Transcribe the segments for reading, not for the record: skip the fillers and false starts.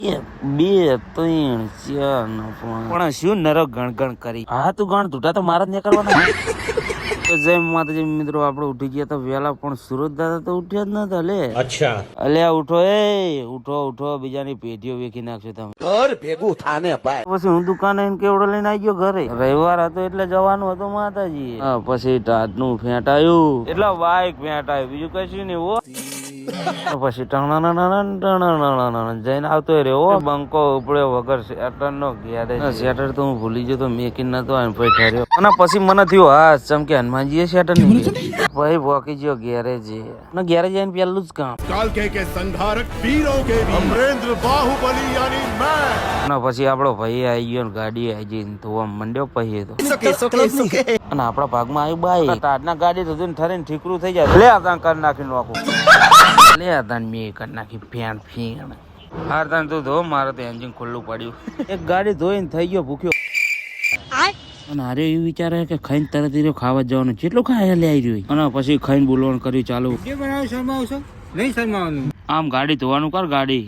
બે ત્રણ ચાર પણ શું નરો ગણ કરી. હા તું ગણ તૂટા તો મારા જ નહીં કરવાના. જય માતાજી મિત્રો, આપણે ઉઠી ગયા તો વેલા, પણ સુરત દાદા તો ઉઠ્યા જ નતા. લે અચ્છા, અલ્યા ઉઠો, ઉઠો બીજાની પેઢીઓ વેખી નાખશો તમે. ઘર ભેગું થાને ભાઈ. પછી હું દુકાને કેવડો લઈને આવી ગયો ઘરે. રવિવાર હતો એટલે જવાનું હતું માતાજી. પછી ટાટ નું ફેંટાયું એટલે બાઈક ફેંટાયું, બીજું કશું નહીં. પછી જઈને આવતો રહ્યો બંકો ઉપડ્યો વગર શેટર નો ગેરેજ. શેટર તો હું ભૂલી ગયો તો મેકિન નતો ઠર્યો. અને પછી મને થયું હા ચમકે હનુમાનજી શેટર નહીં ભાઈ ભોકી ગયો ગેરેજ. અને ગેરેજ આવીને પેલું જ કામ કાલકે કે સંહારક વીરો કે અમરેન્દ્ર બાહુબલી યાની મેં. અને પછી આપણો ભાઈ આવી ગયો ને ગાડી આવી ગઈ ધોવા મંડ્યો. પછી તો અને આપડા ભાગમાં આવ્યું બાઈ ટાટના ગાડી તો ઠરીને ઠીકરું થઈ જાય. લે આ કરી નાખી નાખું. લે આ મેં કરી નાખી ફેન ફીણ. હાર તાન તું ધો, મારે તો એન્જિન ખુલ્લું પડ્યું. એક ગાડી ધોઈને થઈ ગયો ભૂખ્યો. અને હારે એવું વિચારે કે ખાઈને તરત રહ્યો ખાવા જવાનું, જેટલું ખાય લે આવી રહ્યું. અને પછી ખાઈને બોલવાનું કર્યું ચાલુ. નહીં શરમાવાનું, આમ ગાડી ધોવાનું કર ગાડી.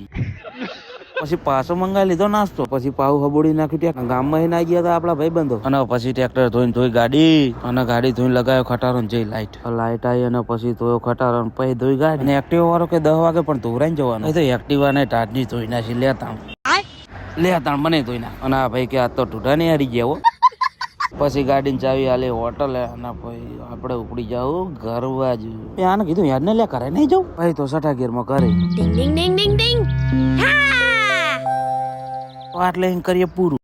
પછી પાછો મંગાવી લીધો નાસ્તો. પછી પાવ હબોડી નાખ્યું. ત્યાં ગામમાં ના ગયા હતા આપડા ભાઈ બંધો. અને પછી ટ્રેક્ટર ધોઈને ધોઈ ગાડી. અને ગાડી ધોઈને લગાવ્યો ખટારો જઈ લાઈટ આવી. અને પછી ધોયો ખટારો પછી ધોઈ ગાડી. અને એક્ટિવા વાળો કે 10 વાગે પણ ધોરાઈને જવાનું. તો એક્ટિવા ને ટાટની ધોઈ નાખી. લેતા મને ધોઈ નાખ. અને આ ભાઈ કે આ તો ઢૂઢા નહીં હારી ગયા હો. પછી ગાડી ચાવી આલે હોટલ. અને પછી આપડે ઉપડી જાવ ઘર બાજુ. આને કીધું યાદ ને લે કરે નહીં જવું. ભાઈ તો 6 ગેર માં કરે. આટલે કરીએ પૂરું.